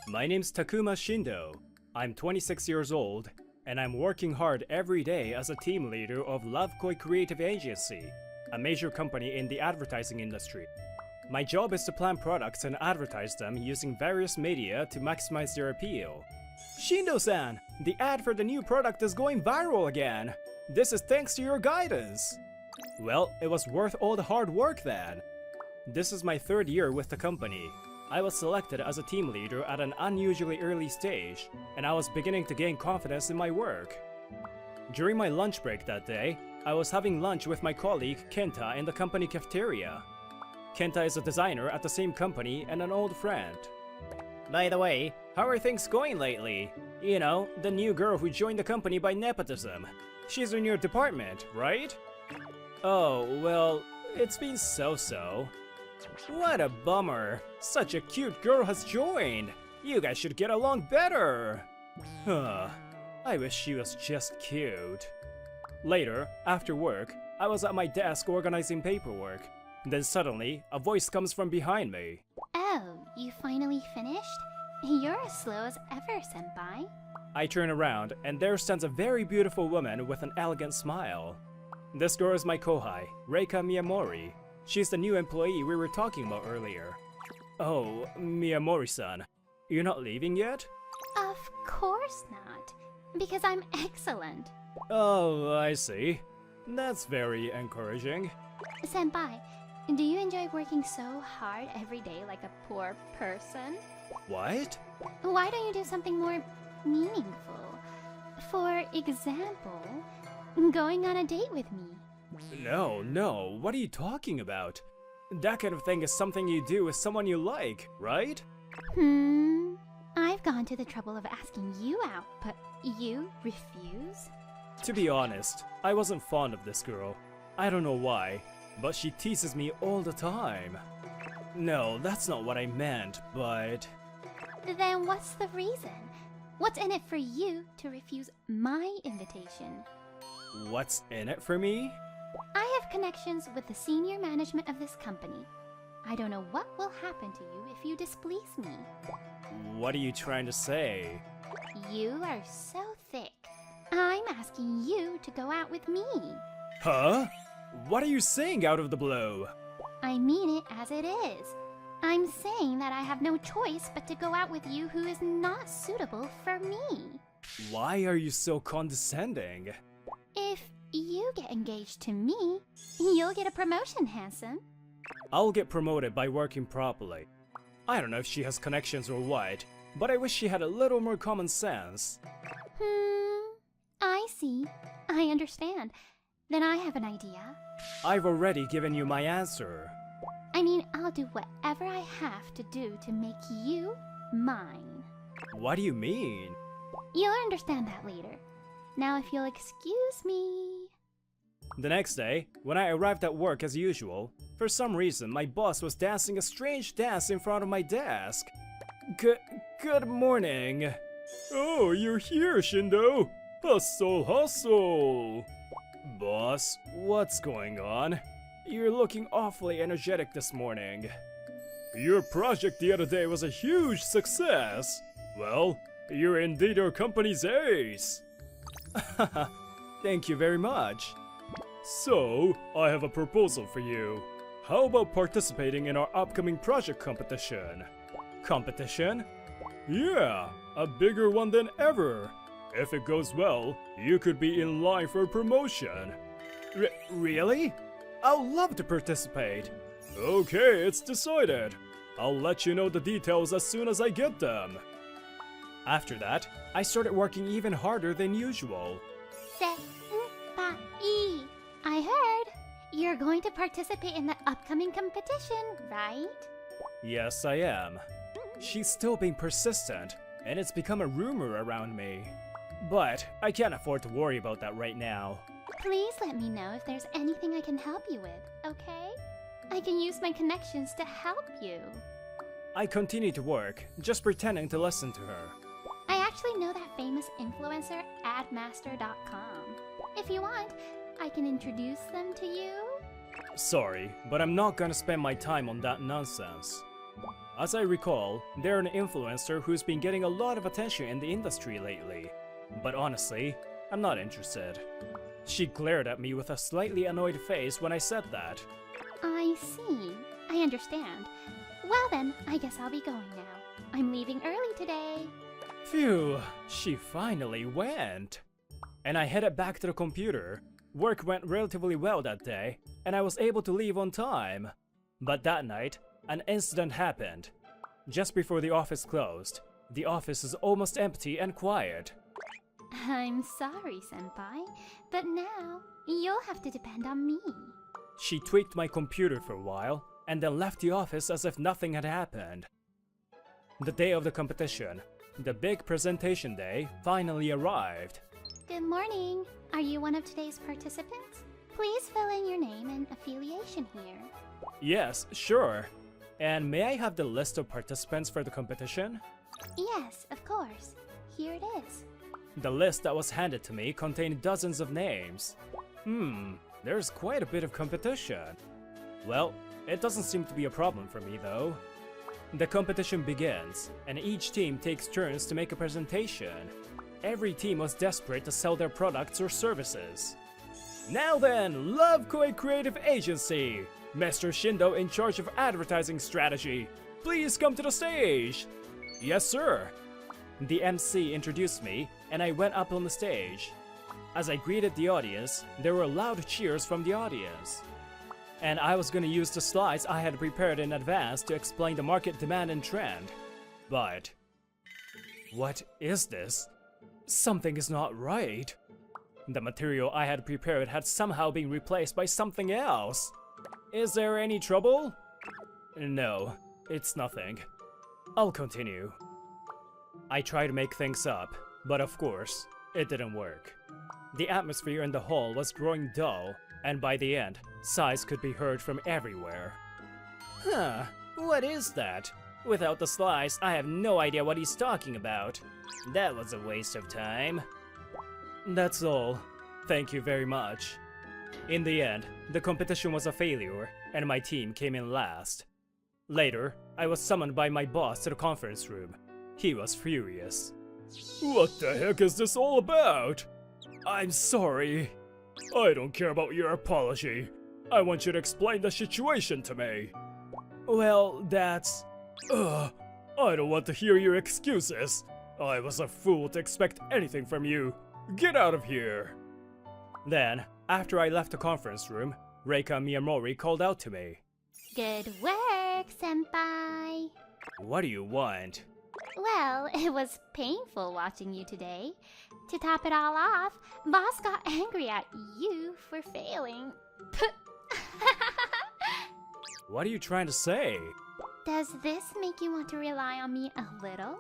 My name's Takuma Shindo. I'm 26 years old, and I'm working hard every day as a team leader of Lovekoi Creative Agency, a major company in the advertising industry. My job is to plan products and advertise them using various media to maximize their appeal. Shindo-san, the ad for the new product is going viral again. This is thanks to your guidance. Well, it was worth all the hard work then. This is my third year with the company. I was selected as a team leader at an unusually early stage, and I was beginning to gain confidence in my work. During my lunch break that day, I was having lunch with my colleague Kenta in the company cafeteria. Kenta is a designer at the same company and an old friend. By the way, how are things going lately? You know, the new girl who joined the company by nepotism. She's in your department, right? Oh, well, it's been so-so. What a bummer. Such a cute girl has joined. You guys should get along better. Huh. I wish she was just cute. Later, after work, I was at my desk organizing paperwork. Then suddenly, a voice comes from behind me. Oh, you finally finished? You're as slow as ever, senpai. I turn around, and there stands a very beautiful woman with an elegant smile. This girl is my kohai, Reika Miyamori. She's the new employee we were talking about earlier. Oh, Miyamori-san, you're not leaving yet? Of course not, because I'm excellent. Oh, I see. That's very encouraging. Senpai, do you enjoy working so hard every day like a poor person? What? Why don't you do something more meaningful? For example, going on a date with me. No, what are you talking about? That kind of thing is something you do with someone you like, right? I've gone to the trouble of asking you out, but you refuse? To be honest, I wasn't fond of this girl. I don't know why, but she teases me all the time. No, that's not what I meant, but... Then what's the reason? What's in it for you to refuse my invitation? What's in it for me? I have connections with the senior management of this company. I don't know what will happen to you if you displease me. What are you trying to say? You are so thick. I'm asking you to go out with me. Huh? What are you saying out of the blue? I mean it as it is. I'm saying that I have no choice but to go out with you who is not suitable for me. Why are you so condescending? If you get engaged to me, you'll get a promotion, handsome. I'll get promoted by working properly. I don't know if she has connections or what, but I wish she had a little more common sense. I see. I understand. Then I have an idea. I've already given you my answer. I mean, I'll do whatever I have to do to make you mine. What do you mean? You'll understand that later. Now if you'll excuse me... The next day, when I arrived at work as usual, for some reason my boss was dancing a strange dance in front of my desk. Good morning. Oh, you're here, Shindo. Hustle. Boss, what's going on? You're looking awfully energetic this morning. Your project the other day was a huge success. Well, you're indeed our company's ace. Thank you very much. So, I have a proposal for you. How about participating in our upcoming project competition? Competition? Yeah, a bigger one than ever. If it goes well, you could be in line for a promotion. Really? I'll love to participate. Okay, it's decided. I'll let you know the details as soon as I get them. After that, I started working even harder than usual. Senpai, I heard you're going to participate in the upcoming competition, right? Yes, I am. She's still being persistent, and it's become a rumor around me. But I can't afford to worry about that right now. Please let me know if there's anything I can help you with, okay? I can use my connections to help you. I continue to work, just pretending to listen to her. I actually know that famous influencer, admaster.com. If you want, I can introduce them to you. Sorry, but I'm not gonna spend my time on that nonsense. As I recall, they're an influencer who's been getting a lot of attention in the industry lately. But honestly, I'm not interested. She glared at me with a slightly annoyed face when I said that. I see. I understand. Well then, I guess I'll be going now. I'm leaving early today. Phew, she finally went. And I headed back to the computer. Work went relatively well that day, and I was able to leave on time. But that night, an incident happened. Just before the office closed, the office is almost empty and quiet. I'm sorry, Senpai, but now you'll have to depend on me. She tweaked my computer for a while, and then left the office as if nothing had happened. The day of the competition, the big presentation day, finally arrived. Good morning. Are you one of today's participants? Please fill in your name and affiliation here. Yes, sure. And may I have the list of participants for the competition? Yes, of course. Here it is. The list that was handed to me contained dozens of names. There's quite a bit of competition. Well, it doesn't seem to be a problem for me though. The competition begins, and each team takes turns to make a presentation. Every team was desperate to sell their products or services. Now then, Lovekoi Creative Agency! Mr. Shindo in charge of advertising strategy. Please come to the stage! Yes, sir. The MC introduced me, and I went up on the stage. As I greeted the audience, there were loud cheers from the audience. And I was gonna use the slides I had prepared in advance to explain the market demand and trend. But... what is this? Something is not right. The material I had prepared had somehow been replaced by something else. Is there any trouble? No, it's nothing. I'll continue. I tried to make things up, but of course, it didn't work. The atmosphere in the hall was growing dull, and by the end, sighs could be heard from everywhere. Huh, what is that? Without the slides, I have no idea what he's talking about. That was a waste of time. That's all. Thank you very much. In the end, the competition was a failure, and my team came in last. Later, I was summoned by my boss to the conference room. He was furious. What the heck is this all about? I'm sorry. I don't care about your apology. I want you to explain the situation to me. Well, that's... I don't want to hear your excuses. I was a fool to expect anything from you. Get out of here. Then, after I left the conference room, Reika Miyamori called out to me. Good work, Senpai. What do you want? Well, it was painful watching you today. To top it all off, boss got angry at you for failing. What are you trying to say? Does this make you want to rely on me a little?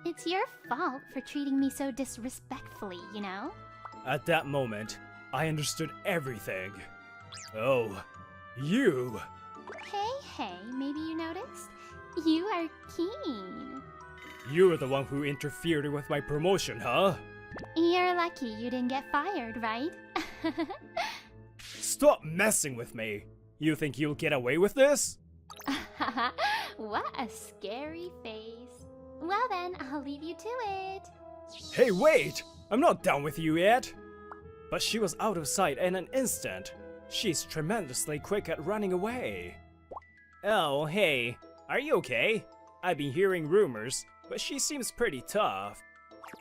It's your fault for treating me so disrespectfully, you know? At that moment, I understood everything. Oh, you! Hey, maybe you noticed? You are keen. You were the one who interfered with my promotion, huh? You're lucky you didn't get fired, right? Stop messing with me! You think you'll get away with this? What a scary face. Well then, I'll leave you to it. Hey, wait! I'm not done with you yet! But she was out of sight in an instant. She's tremendously quick at running away. Oh, hey. Are you okay? I've been hearing rumors, but she seems pretty tough.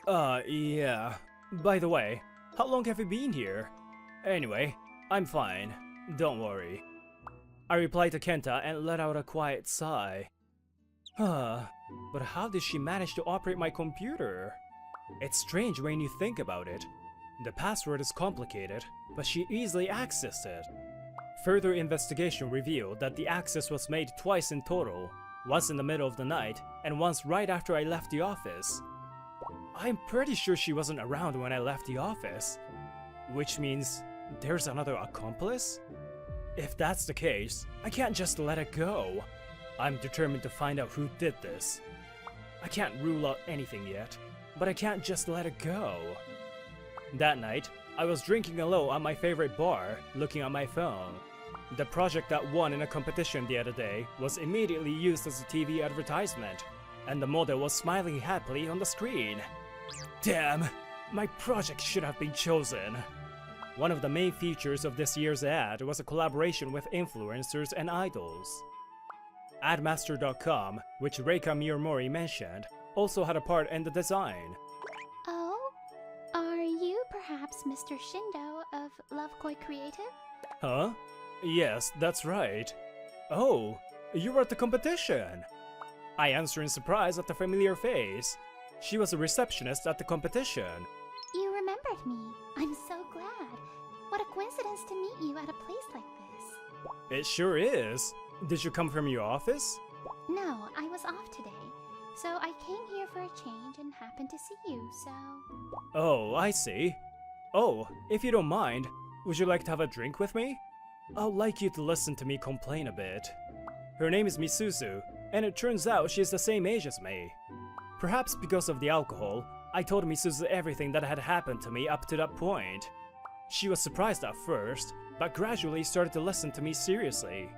Yeah. By the way, how long have you been here? Anyway, I'm fine. Don't worry. I replied to Kenta and let out a quiet sigh. But how did she manage to operate my computer? It's strange when you think about it. The password is complicated, but she easily accessed it. Further investigation revealed that the access was made twice in total, once in the middle of the night, and once right after I left the office. I'm pretty sure she wasn't around when I left the office. Which means there's another accomplice? If that's the case, I can't just let it go. I'm determined to find out who did this. I can't rule out anything yet, but I can't just let it go. That night, I was drinking alone at my favorite bar, looking at my phone. The project that won in a competition the other day was immediately used as a TV advertisement, and the model was smiling happily on the screen. Damn, my project should have been chosen. One of the main features of this year's ad was a collaboration with influencers and idols. Admaster.com, which Reika Miyamori mentioned, also had a part in the design. Oh? Are you perhaps Mr. Shindo of Love Koi Creative? Huh? Yes, that's right. Oh, you were at the competition. I answered in surprise at the familiar face. She was a receptionist at the competition. You remembered me. I'm so glad. What a coincidence to meet you at a place like this. It sure is. Did you come from your office? No, I was off today. So I came here for a change and happened to see you, so... Oh, I see. Oh, if you don't mind, would you like to have a drink with me? I'd like you to listen to me complain a bit. Her name is Misuzu, and it turns out she's the same age as me. Perhaps because of the alcohol, I told Misuzu everything that had happened to me up to that point. She was surprised at first, but gradually started to listen to me seriously.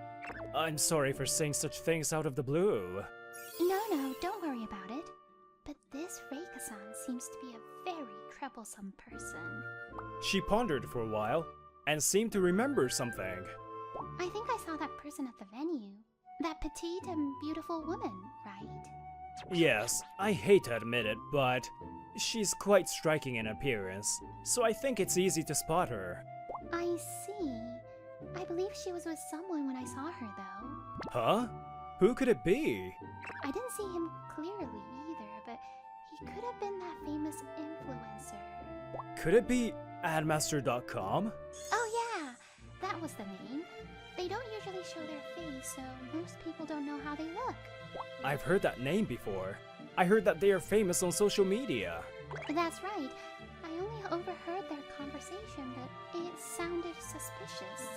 I'm sorry for saying such things out of the blue. No, don't worry about it. But this Reika-san seems to be a very troublesome person. She pondered for a while, and seemed to remember something. I think I saw that person at the venue. That petite and beautiful woman, right? Yes, I hate to admit it, but she's quite striking in appearance, so I think it's easy to spot her. I see. I believe she was with someone when I saw her, though. Huh? Who could it be? I didn't see him clearly either, but he could have been that famous influencer. Could it be Admaster.com? Oh yeah, that was the name. They don't usually show their face, so most people don't know how they look. I've heard that name before. I heard that they are famous on social media. That's right. I only overheard their conversation, but it sounded suspicious.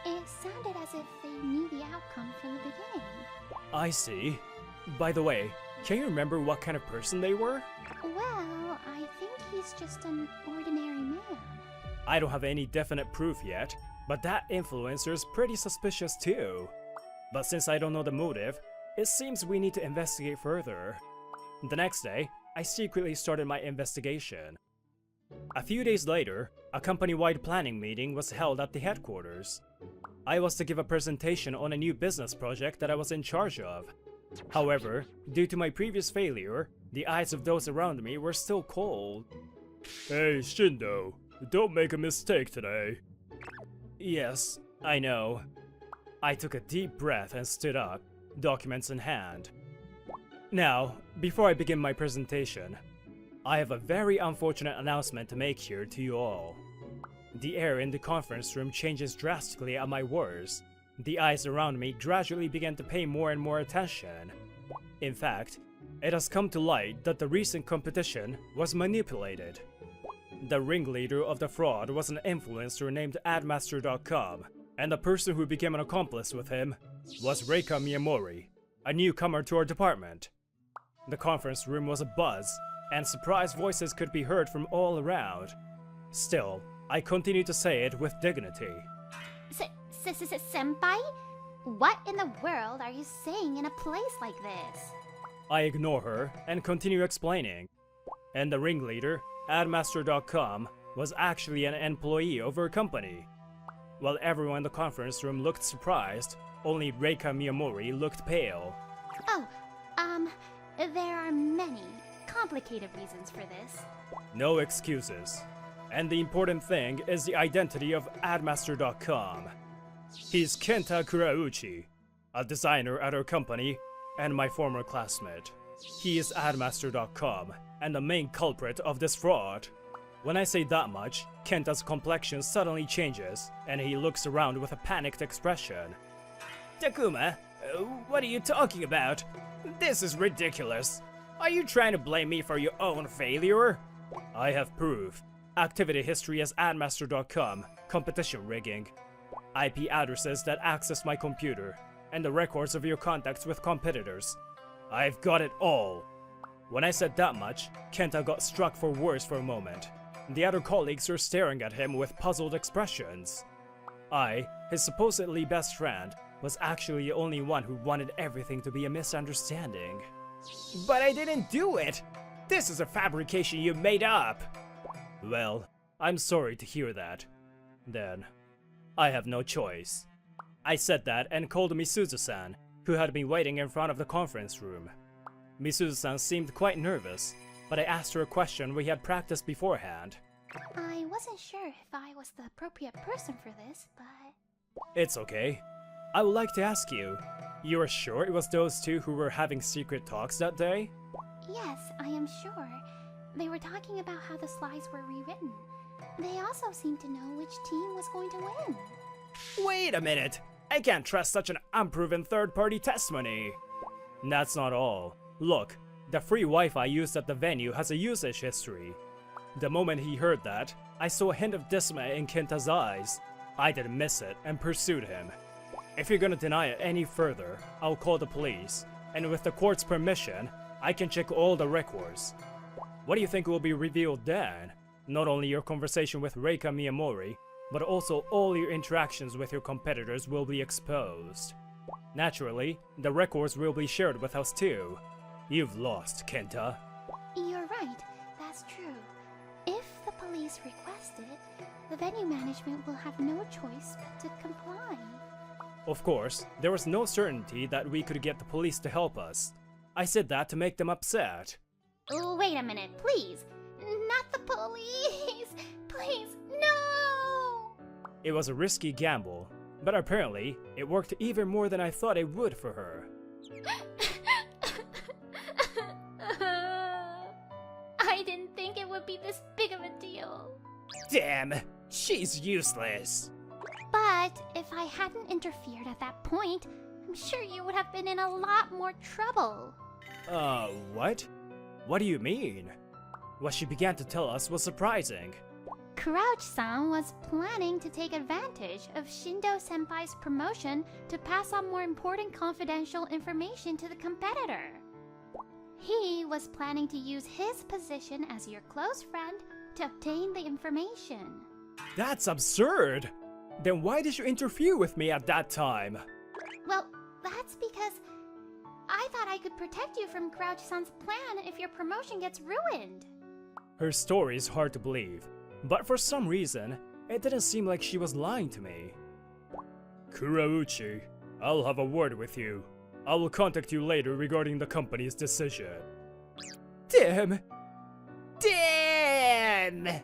It sounded as if they knew the outcome from the beginning. I see. By the way, can you remember what kind of person they were? Well, I think he's just an ordinary man. I don't have any definite proof yet, but that influencer is pretty suspicious too. But since I don't know the motive, it seems we need to investigate further. The next day, I secretly started my investigation. A few days later, a company-wide planning meeting was held at the headquarters. I was to give a presentation on a new business project that I was in charge of. However, due to my previous failure, the eyes of those around me were still cold. Hey, Shindo, don't make a mistake today. Yes, I know. I took a deep breath and stood up, documents in hand. Now, before I begin my presentation, I have a very unfortunate announcement to make here to you all. The air in the conference room changes drastically at my words. The eyes around me gradually began to pay more and more attention. In fact, it has come to light that the recent competition was manipulated. The ringleader of the fraud was an influencer named Admaster.com, and the person who became an accomplice with him was Reika Miyamori, a newcomer to our department. The conference room was abuzz, and surprised voices could be heard from all around. Still, I continued to say it with dignity. Senpai? What in the world are you saying in a place like this? I ignore her and continue explaining. And the ringleader, Admaster.com, was actually an employee of her company. While everyone in the conference room looked surprised, only Reika Miyamori looked pale. Oh, there are many complicated reasons for this. No excuses. And the important thing is the identity of Admaster.com. He's Kenta Kurauchi, a designer at our company and my former classmate. He is Admaster.com and the main culprit of this fraud. When I say that much, Kenta's complexion suddenly changes and he looks around with a panicked expression. Takuma, what are you talking about? This is ridiculous. Are you trying to blame me for your own failure? I have proof. Activity history as Admaster.com, competition rigging, IP addresses that access my computer, and the records of your contacts with competitors. I've got it all. When I said that much, Kenta got struck for words for a moment. The other colleagues were staring at him with puzzled expressions. I, his supposedly best friend was actually the only one who wanted everything to be a misunderstanding. But I didn't do it! This is a fabrication you made up! Well, I'm sorry to hear that. Then, I have no choice. I said that and called Misuzu-san, who had been waiting in front of the conference room. Misuzu-san seemed quite nervous, but I asked her a question we had practiced beforehand. I wasn't sure if I was the appropriate person for this, but... It's okay. I would like to ask you, you are sure it was those two who were having secret talks that day? Yes, I am sure. They were talking about how the slides were rewritten. They also seemed to know which team was going to win. Wait a minute! I can't trust such an unproven third-party testimony! That's not all. Look, the free Wi-Fi used at the venue has a usage history. The moment he heard that, I saw a hint of dismay in Kenta's eyes. I didn't miss it and pursued him. If you're gonna deny it any further, I'll call the police, and with the court's permission, I can check all the records. What do you think will be revealed then? Not only your conversation with Reika Miyamori, but also all your interactions with your competitors will be exposed. Naturally, the records will be shared with us too. You've lost, Kenta. You're right, that's true. If the police request it, the venue management will have no choice but to comply. Of course, there was no certainty that we could get the police to help us. I said that to make them upset. Oh, wait a minute, please! Not the police! Please, no! It was a risky gamble, but apparently, it worked even more than I thought it would for her. I didn't think it would be this big of a deal. Damn, she's useless. But if I hadn't interfered at that point, I'm sure you would have been in a lot more trouble. What? What do you mean? What she began to tell us was surprising. Crouch-san was planning to take advantage of Shindo-senpai's promotion to pass on more important confidential information to the competitor. He was planning to use his position as your close friend to obtain the information. That's absurd! Then why did you interfere with me at that time? Well, that's because I thought I could protect you from Crouch-san's plan if your promotion gets ruined. Her story is hard to believe, but for some reason, it didn't seem like she was lying to me. Kurauchi, I'll have a word with you. I will contact you later regarding the company's decision. Damn! Damn!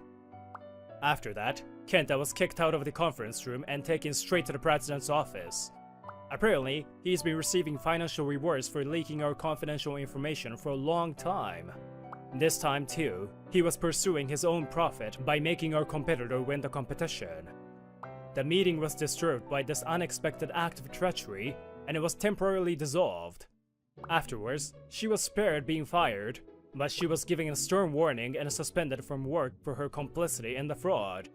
After that, Kenta was kicked out of the conference room and taken straight to the president's office. Apparently, he's been receiving financial rewards for leaking our confidential information for a long time. This time too, he was pursuing his own profit by making our competitor win the competition. The meeting was disturbed by this unexpected act of treachery, and it was temporarily dissolved. Afterwards, she was spared being fired, but she was given a stern warning and suspended from work for her complicity in the fraud.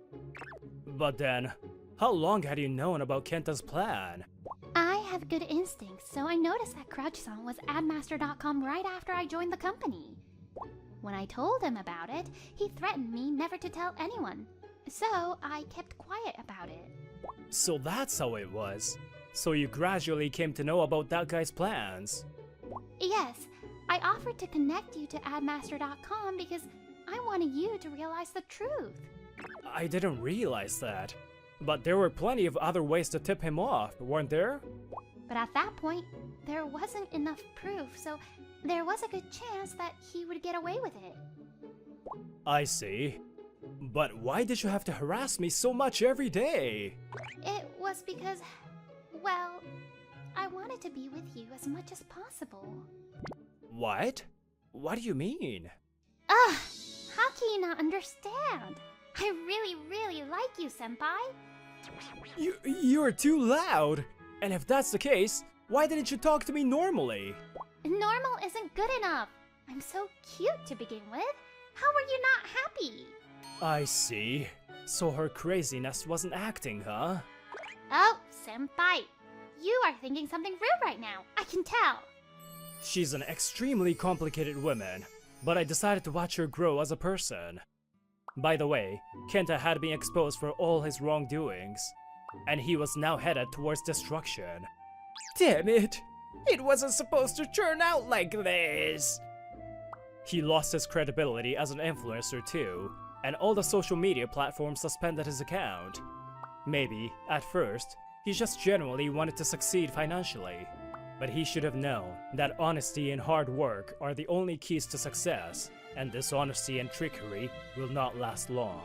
But then, how long had you known about Kenta's plan? I have good instincts, so I noticed that Crouch-san was at Master.com right after I joined the company. When I told him about it, he threatened me never to tell anyone, so I kept quiet about it. So that's how it was. So you gradually came to know about that guy's plans. Yes, I offered to connect you to admaster.com because I wanted you to realize the truth. I didn't realize that. But there were plenty of other ways to tip him off, weren't there? But at that point, there wasn't enough proof, so there was a good chance that he would get away with it. I see. But why did you have to harass me so much every day? It was because, well, I wanted to be with you as much as possible. What? What do you mean? Ugh! How can you not understand? I really, really like you, senpai. You're too loud! And if that's the case, why didn't you talk to me normally? Normal isn't good enough. I'm so cute to begin with. How are you not happy? I see. So her craziness wasn't acting, huh? Oh, senpai. You are thinking something rude right now. I can tell. She's an extremely complicated woman, but I decided to watch her grow as a person. By the way, Kenta had been exposed for all his wrongdoings. and he was now headed towards destruction. Damn it! It wasn't supposed to turn out like this! He lost his credibility as an influencer too, and all the social media platforms suspended his account. Maybe, at first, he just genuinely wanted to succeed financially. But he should have known that honesty and hard work are the only keys to success, and dishonesty and trickery will not last long.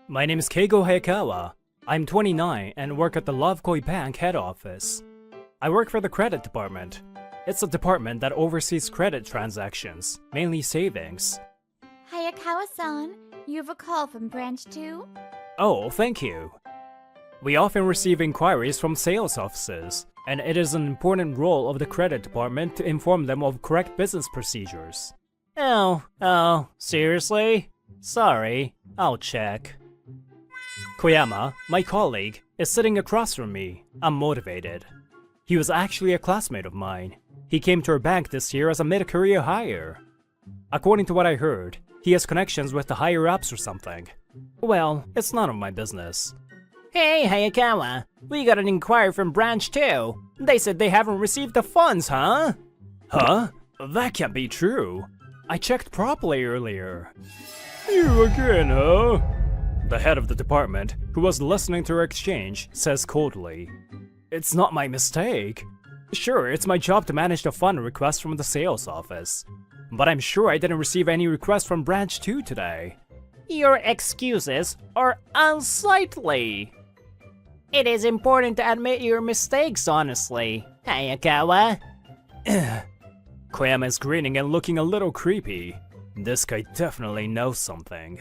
My name is Keigo Hayakawa. I'm 29 and work at the Lovekoi Bank head office. I work for the credit department. It's a department that oversees credit transactions, mainly savings. Hayakawa-san, you have a call from Branch 2? Oh, thank you. We often receive inquiries from sales offices, and it is an important role of the credit department to inform them of correct business procedures. Oh, seriously? Sorry, I'll check. Koyama, my colleague, is sitting across from me, unmotivated. He was actually a classmate of mine. He came to our bank this year as a mid-career hire. According to what I heard, he has connections with the higher-ups or something. Well, it's none of my business. Hey, Hayakawa, we got an inquiry from Branch 2. They said they haven't received the funds, huh? Huh? That can't be true. I checked properly earlier. You again, huh? The head of the department, who was listening to our exchange, says coldly. It's not my mistake. Sure, it's my job to manage the fund request from the sales office. But I'm sure I didn't receive any requests from Branch 2 today. Your excuses are unsightly. It is important to admit your mistakes honestly, Hayakawa. Koyama is grinning and looking a little creepy. This guy definitely knows something.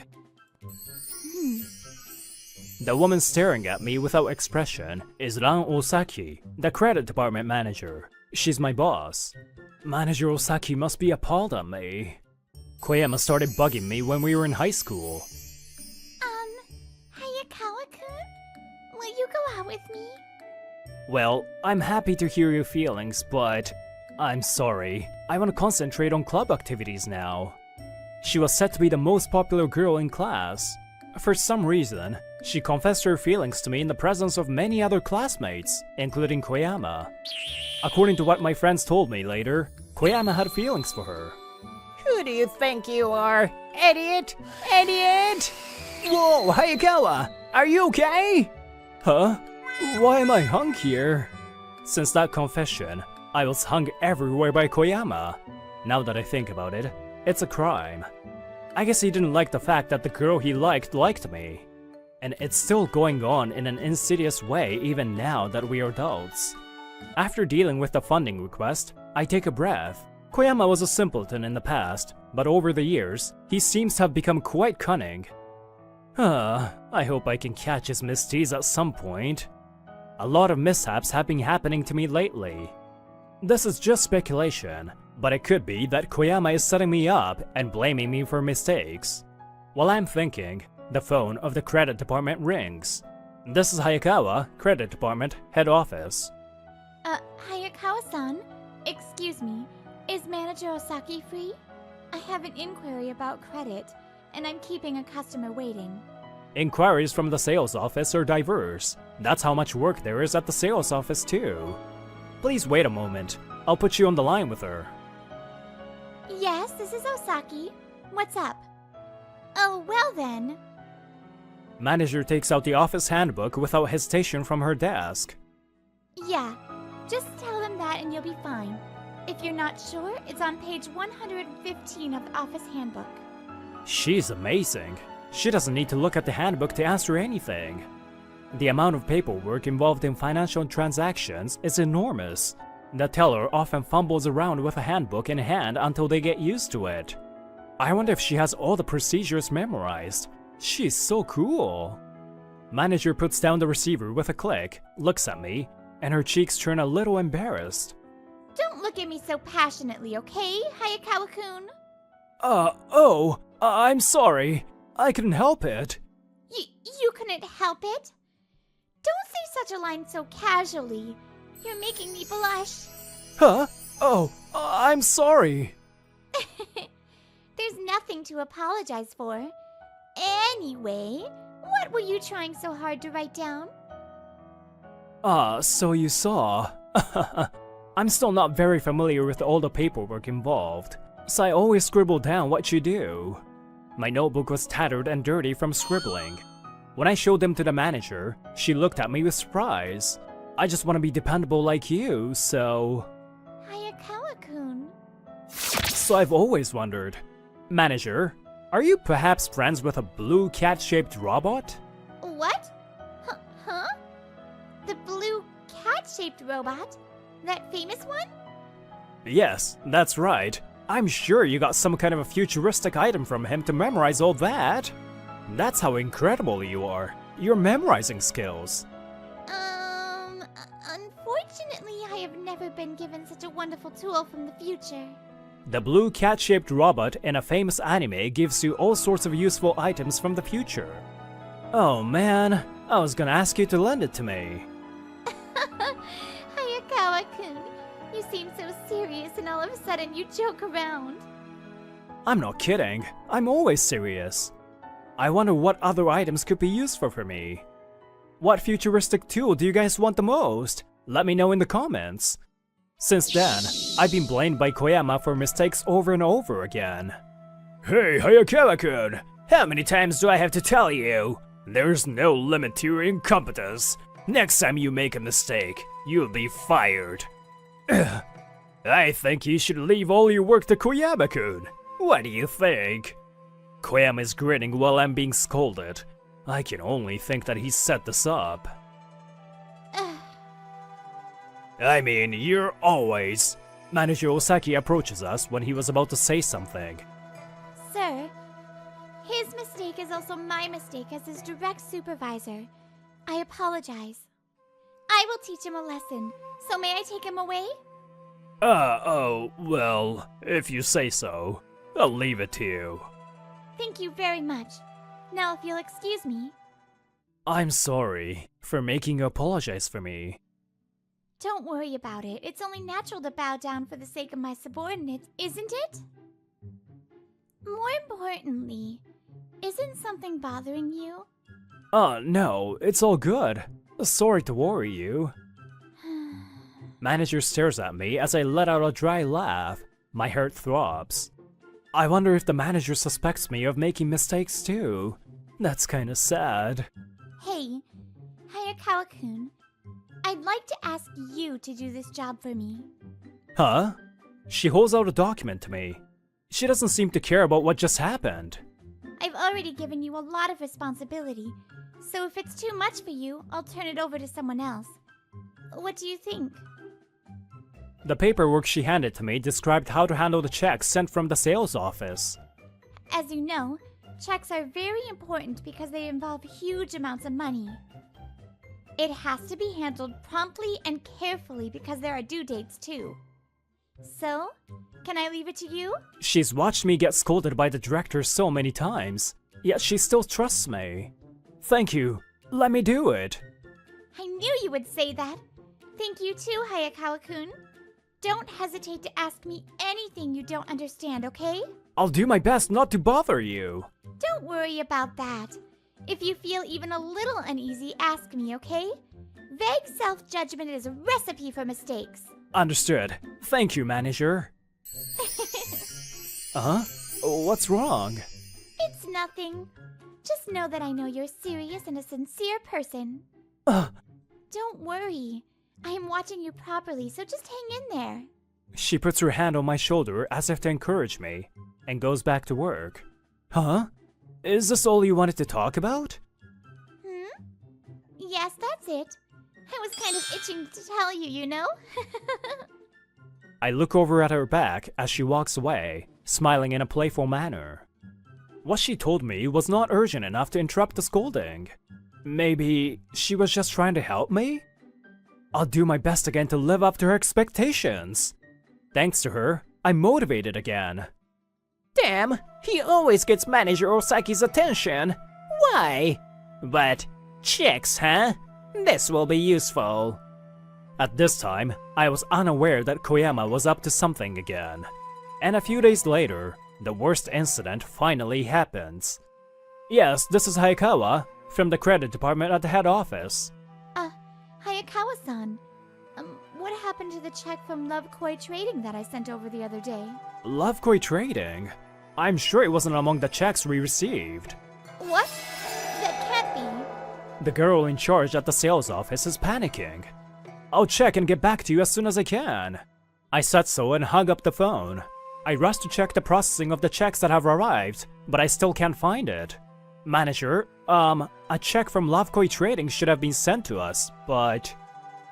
The woman staring at me without expression is Ran Osaki, the credit department manager. She's my boss. Manager Osaki must be appalled at me. Koyama started bugging me when we were in high school. Hayakawa-kun? Will you go out with me? Well, I'm happy to hear your feelings, but I'm sorry. I want to concentrate on club activities now. She was said to be the most popular girl in class. For some reason, she confessed her feelings to me in the presence of many other classmates, including Koyama. According to what my friends told me later, Koyama had feelings for her. Who do you think you are? Idiot! Idiot! Whoa, Hayakawa! Are you okay? Huh? Why am I hung here? Since that confession, I was hung everywhere by Koyama. Now that I think about it, it's a crime. I guess he didn't like the fact that the girl he liked me. And it's still going on in an insidious way even now that we are adults. After dealing with the funding request, I take a breath. Koyama was a simpleton in the past, but over the years, he seems to have become quite cunning. I hope I can catch his misdeeds at some point. A lot of mishaps have been happening to me lately. This is just speculation, but it could be that Koyama is setting me up and blaming me for mistakes. While I'm thinking, the phone of the credit department rings. This is Hayakawa, credit department, head office. Hayakawa-san, excuse me, is Manager Osaki free? I have an inquiry about credit, and I'm keeping a customer waiting. Inquiries from the sales office are diverse. That's how much work there is at the sales office too. Please wait a moment. I'll put you on the line with her. Yes, this is Osaki. What's up? Oh, well then. Manager takes out the office handbook without hesitation from her desk. Yeah, just tell them that and you'll be fine. If you're not sure, it's on page 115 of the office handbook. She's amazing. She doesn't need to look at the handbook to answer anything. The amount of paperwork involved in financial transactions is enormous. The teller often fumbles around with a handbook in hand until they get used to it. I wonder if she has all the procedures memorized. She's so cool. Manager puts down the receiver with a click, looks at me, and her cheeks turn a little embarrassed. Don't look at me so passionately, okay, Hayakawa-kun? I'm sorry. I couldn't help it. You couldn't help it? Don't say such a line so casually. You're making me blush. Huh? Oh, I'm sorry. There's nothing to apologize for. Anyway, what were you trying so hard to write down? Ah, so you saw. I'm still not very familiar with all the paperwork involved, so I always scribble down what you do. My notebook was tattered and dirty from scribbling. When I showed them to the manager, she looked at me with surprise. I just want to be dependable like you, so... Hayakawa-kun. So I've always wondered. Manager, are you perhaps friends with a blue cat-shaped robot? What? Huh? The blue cat-shaped robot? That famous one? Yes, that's right. I'm sure you got some kind of a futuristic item from him to memorize all that. That's how incredible you are. Your memorizing skills. Unfortunately, I have never been given such a wonderful tool from the future. The blue cat-shaped robot in a famous anime gives you all sorts of useful items from the future. Oh man, I was gonna ask you to lend it to me. Hayakawa-kun, you seem so serious and all of a sudden you joke around. I'm not kidding. I'm always serious. I wonder what other items could be useful for me. What futuristic tool do you guys want the most? Let me know in the comments. Since then, I've been blamed by Koyama for mistakes over and over again. Hey, Hayakawa-kun! How many times do I have to tell you? There's no limit to your incompetence. Next time you make a mistake, you'll be fired. I think you should leave all your work to Koyama-kun. What do you think? Koyama is grinning while I'm being scolded. I can only think that he set this up. I mean, you're always... Manager Osaki approaches us when he was about to say something. Sir, his mistake is also my mistake as his direct supervisor. I apologize. I will teach him a lesson, so may I take him away? Well, if you say so, I'll leave it to you. Thank you very much. Now if you'll excuse me. I'm sorry for making you apologize for me. Don't worry about it. It's only natural to bow down for the sake of my subordinates, isn't it? More importantly, isn't something bothering you? No, it's all good. Sorry to worry you. Manager stares at me as I let out a dry laugh. My heart throbs. I wonder if the manager suspects me of making mistakes too. That's kinda sad. Hey, Hayakawa-kun, I'd like to ask you to do this job for me. Huh? She holds out a document to me. She doesn't seem to care about what just happened. I've already given you a lot of responsibility, so if it's too much for you, I'll turn it over to someone else. What do you think? The paperwork she handed to me described how to handle the checks sent from the sales office. As you know, checks are very important because they involve huge amounts of money. It has to be handled promptly and carefully because there are due dates too. So, can I leave it to you? She's watched me get scolded by the director so many times, yet she still trusts me. Thank you. Let me do it. I knew you would say that. Thank you too, Hayakawa-kun. Don't hesitate to ask me anything you don't understand, okay? I'll do my best not to bother you. Don't worry about that. If you feel even a little uneasy, ask me, okay? Vague self-judgment is a recipe for mistakes. Understood. Thank you, manager. What's wrong? It's nothing. Just know that I know you're serious and a sincere person. Don't worry. I am watching you properly, so just hang in there. She puts her hand on my shoulder as if to encourage me, and goes back to work. Huh? Is this all you wanted to talk about? Yes, that's it. I was kind of itching to tell you, you know? I look over at her back as she walks away, smiling in a playful manner. What she told me was not urgent enough to interrupt the scolding. Maybe she was just trying to help me? I'll do my best again to live up to her expectations. Thanks to her, I'm motivated again. Damn, he always gets Manager Osaki's attention. Why? But chicks, huh? This will be useful. At this time, I was unaware that Koyama was up to something again. And a few days later, the worst incident finally happens. Yes, this is Hayakawa, from the credit department at the head office. Hayakawa Hayakawa-san. What happened to the check from Love Koi Trading that I sent over the other day? Love Koi Trading? I'm sure it wasn't among the checks we received. What? That can't be. The girl in charge at the sales office is panicking. I'll check and get back to you as soon as I can. I said so and hung up the phone. I rushed to check the processing of the checks that have arrived, but I still can't find it. Manager, a check from Love Koi Trading should have been sent to us, but...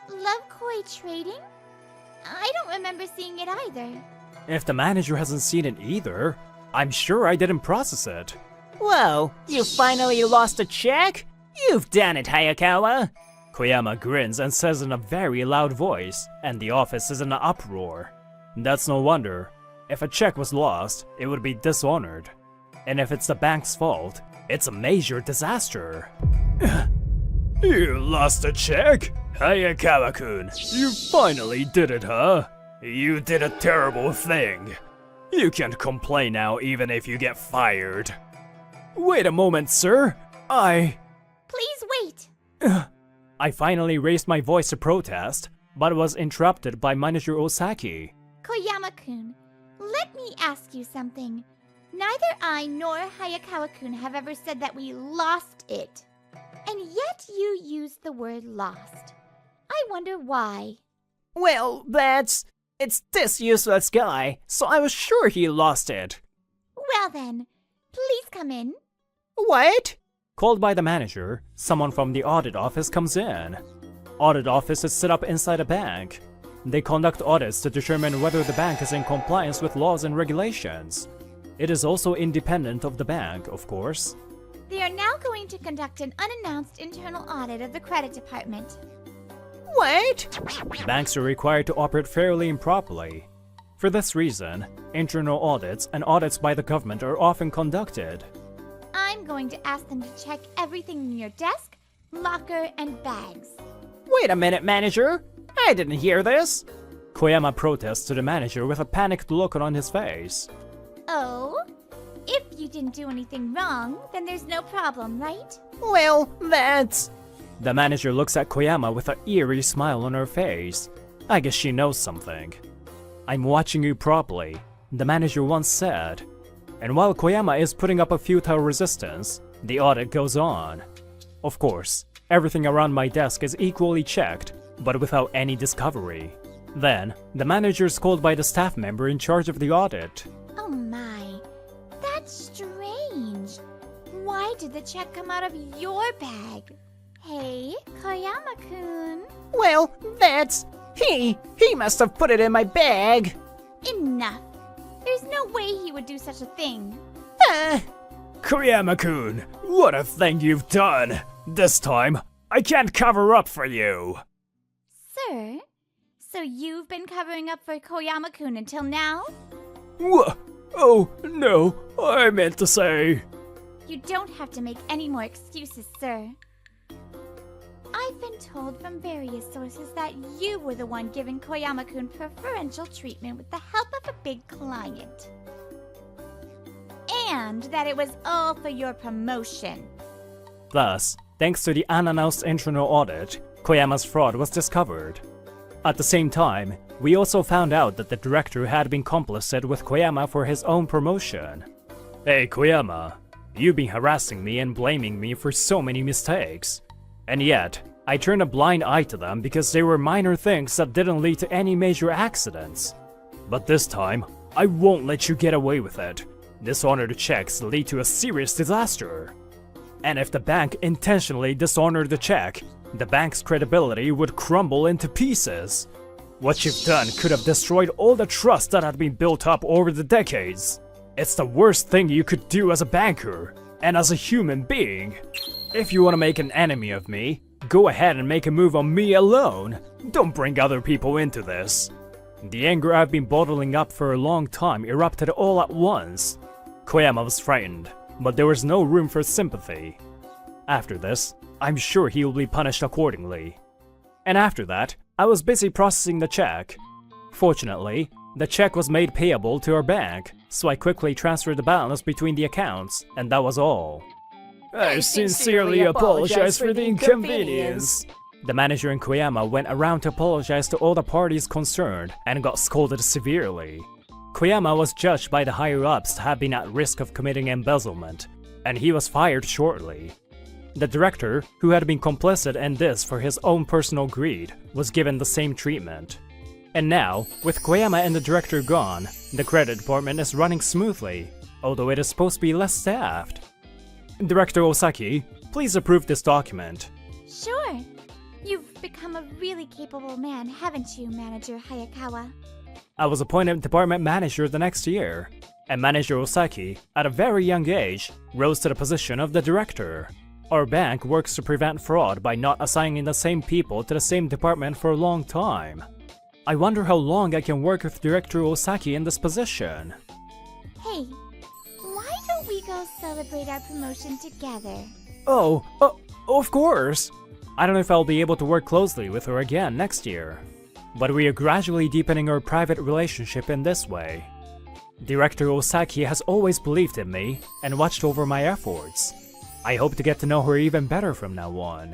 Love Koi Trading? I don't remember seeing it either. If the manager hasn't seen it either, I'm sure I didn't process it. Whoa, you finally lost a check? You've done it, Hayakawa! Koyama grins and says in a very loud voice, and the office is in an uproar. That's no wonder. If a check was lost, it would be dishonored. And if it's the bank's fault, it's a major disaster. You lost a check? Hayakawa-kun, you finally did it, huh? You did a terrible thing. You can't complain now even if you get fired. Wait a moment, sir. Please wait! I finally raised my voice to protest, but was interrupted by Manager Osaki. Koyama-kun, let me ask you something. Neither I nor Hayakawa-kun have ever said that we lost it. And yet you used the word lost. I wonder why. Well, it's this useless guy, so I was sure he lost it. Well then, please come in. What? Called by the manager, someone from the audit office comes in. Audit office is set up inside a bank. They conduct audits to determine whether the bank is in compliance with laws and regulations. It is also independent of the bank, of course. They are now going to conduct an unannounced internal audit of the credit department. What? Banks are required to operate fairly and properly. For this reason, internal audits and audits by the government are often conducted. I'm going to ask them to check everything in your desk, locker, and bags. Wait a minute, manager. I didn't hear this. Koyama protests to the manager with a panicked look on his face. Oh? If you didn't do anything wrong, then there's no problem, right? Well, that's... The manager looks at Koyama with an eerie smile on her face. I guess she knows something. I'm watching you properly, the manager once said. And while Koyama is putting up a futile resistance, the audit goes on. Of course, everything around my desk is equally checked, but without any discovery. Then, the manager is called by the staff member in charge of the audit. Oh my, that's strange. Why did the check come out of your bag? Hey, Koyama-kun. Well, that's... He must have put it in my bag. Enough. There's no way he would do such a thing. Koyama-kun, what a thing you've done! This time, I can't cover up for you! Sir? So you've been covering up for Koyama-kun until now? What? Oh, no, I meant to say... You don't have to make any more excuses, sir. I've been told from various sources that you were the one giving Koyama-kun preferential treatment with the help of a big client. And that it was all for your promotion. Thus, thanks to the unannounced internal audit, Koyama's fraud was discovered. At the same time, we also found out that the director had been complicit with Koyama for his own promotion. Hey Koyama, you've been harassing me and blaming me for so many mistakes. And yet, I turned a blind eye to them because they were minor things that didn't lead to any major accidents. But this time, I won't let you get away with it. Dishonored checks lead to a serious disaster. And if the bank intentionally dishonored the check, the bank's credibility would crumble into pieces. What you've done could have destroyed all the trust that had been built up over the decades. It's the worst thing you could do as a banker, and as a human being. If you want to make an enemy of me, go ahead and make a move on me alone. Don't bring other people into this. The anger I've been bottling up for a long time erupted all at once. Koyama was frightened, but there was no room for sympathy. After this, I'm sure he will be punished accordingly. And after that, I was busy processing the check. Fortunately, the check was made payable to our bank, so I quickly transferred the balance between the accounts, and that was all. I sincerely apologize for the inconvenience. The manager and Koyama went around to apologize to all the parties concerned and got scolded severely. Koyama was judged by the higher-ups to have been at risk of committing embezzlement, and he was fired shortly. The director, who had been complicit in this for his own personal greed, was given the same treatment. And now, with Koyama and the director gone, the credit department is running smoothly, although it is supposed to be less staffed. Director Osaki, please approve this document. Sure. You've become a really capable man, haven't you, Manager Hayakawa? I was appointed department manager the next year, and Manager Osaki, at a very young age, rose to the position of the director. Our bank works to prevent fraud by not assigning the same people to the same department for a long time. I wonder how long I can work with Director Osaki in this position. Hey, why don't we go celebrate our promotion together? Oh, of course! I don't know if I'll be able to work closely with her again next year, but we are gradually deepening our private relationship in this way. Director Osaki has always believed in me and watched over my efforts. I hope to get to know her even better from now on.